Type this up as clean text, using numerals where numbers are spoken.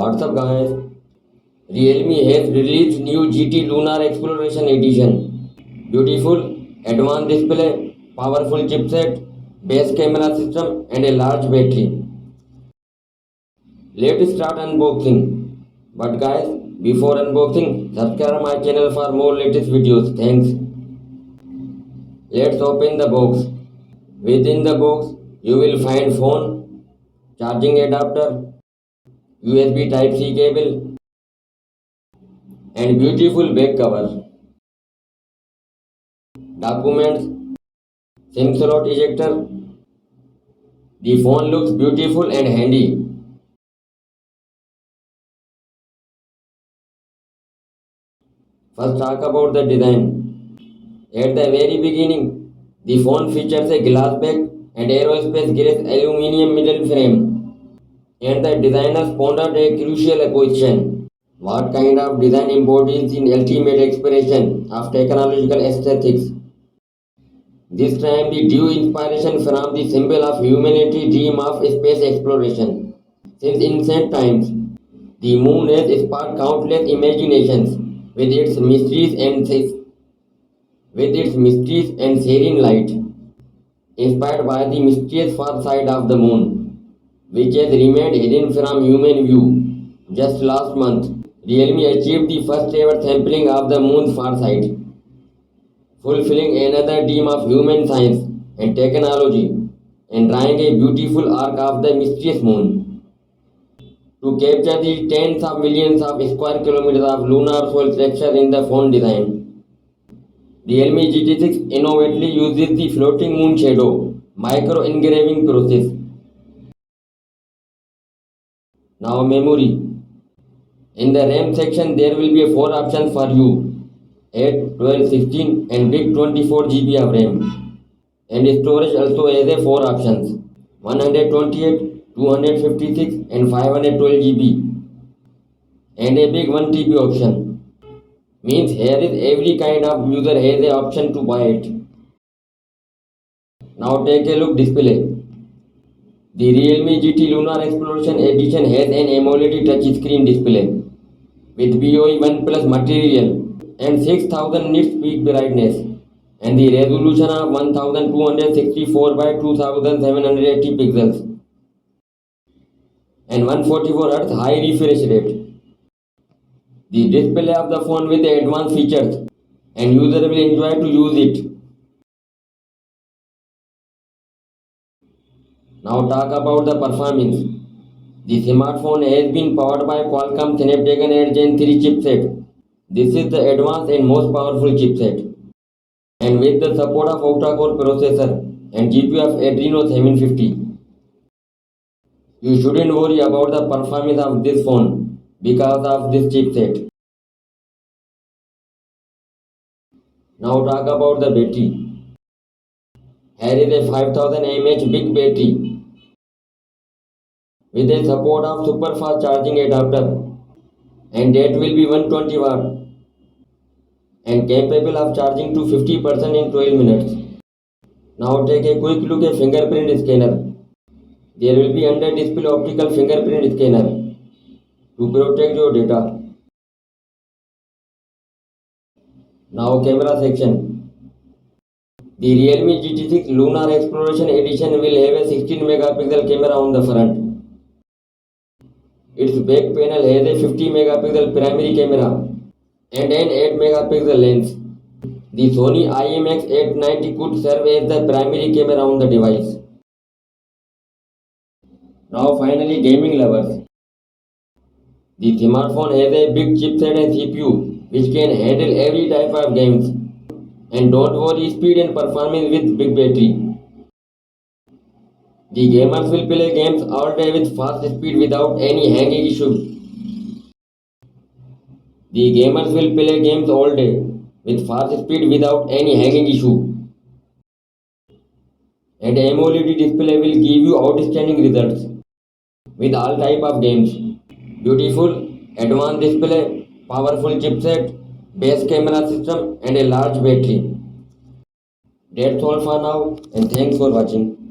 What's up guys? Realme has released new GT Lunar Exploration Edition. Beautiful, advanced display, powerful chipset, base camera system and a large battery. Let's start unboxing. But guys, before unboxing, subscribe my channel for more latest videos. Thanks. Let's open the box. Within the box, you will find phone, charging adapter, USB Type-C cable and beautiful back cover. Documents, SIM slot ejector. The phone looks beautiful and handy. First talk about the design. At the very beginning, the phone features a glass back and aerospace grade aluminum middle frame. And the designers pondered a crucial question. What kind of design embodies the ultimate expression of technological aesthetics? This time the due inspiration from the symbol of humanity dream of space exploration. Since ancient times, the moon has sparked countless imaginations with its mysteries and serene light, inspired by the mysterious far side of the moon, which has remained hidden from human view. Just last month, Realme achieved the first ever sampling of the moon's far side, fulfilling another dream of human science and technology and drawing a beautiful arc of the mysterious moon. To capture the tens of millions of square kilometers of lunar soil texture in the phone design, Realme GT6 innovatively uses the floating moon shadow micro engraving process. Now memory. In the RAM section there will be 4 options for you: 8, 12, 16 and big 24 GB of RAM. And storage also has a 4 options: 128, 256 and 512 GB and a big 1 TB option. Means here is every kind of user has a option to buy it. Now take a look display. The Realme GT Lunar Exploration Edition has an AMOLED touchscreen display with BOE 1 Plus material and 6000 nits peak brightness and the resolution of 1264 by 2780 pixels and 144 Hz high refresh rate. The display of the phone with the advanced features and user will enjoy to use it. Now talk about the performance. The smartphone has been powered by Qualcomm Snapdragon 8 Gen 3 chipset. This is the advanced and most powerful chipset. And with the support of octa-core processor and GPU of Adreno 750. You shouldn't worry about the performance of this phone because of this chipset. Now talk about the battery. Here is a 5000 mAh big battery with the support of super fast charging adapter and that will be 120 watt and capable of charging to 50% in 12 minutes. Now take a quick look at fingerprint scanner. There will be under display optical fingerprint scanner to protect your data. Now camera section. The Realme GT6 Lunar Exploration Edition will have a 16 megapixel camera on the front. Its back panel has a 50 megapixel primary camera and an 8 megapixel lens. The Sony IMX890 could serve as the primary camera on the device. Now finally gaming lovers. The smartphone has a big chipset and CPU which can handle every type of games. And don't worry speed and performance with big battery. The gamers will play games all day with fast speed without any hanging issues. The gamers will play games all day with fast speed without any hanging issue. And AMOLED display will give you outstanding results with all type of games. Beautiful, advanced display, powerful chipset, base camera system and a large battery. That's all for now and thanks for watching.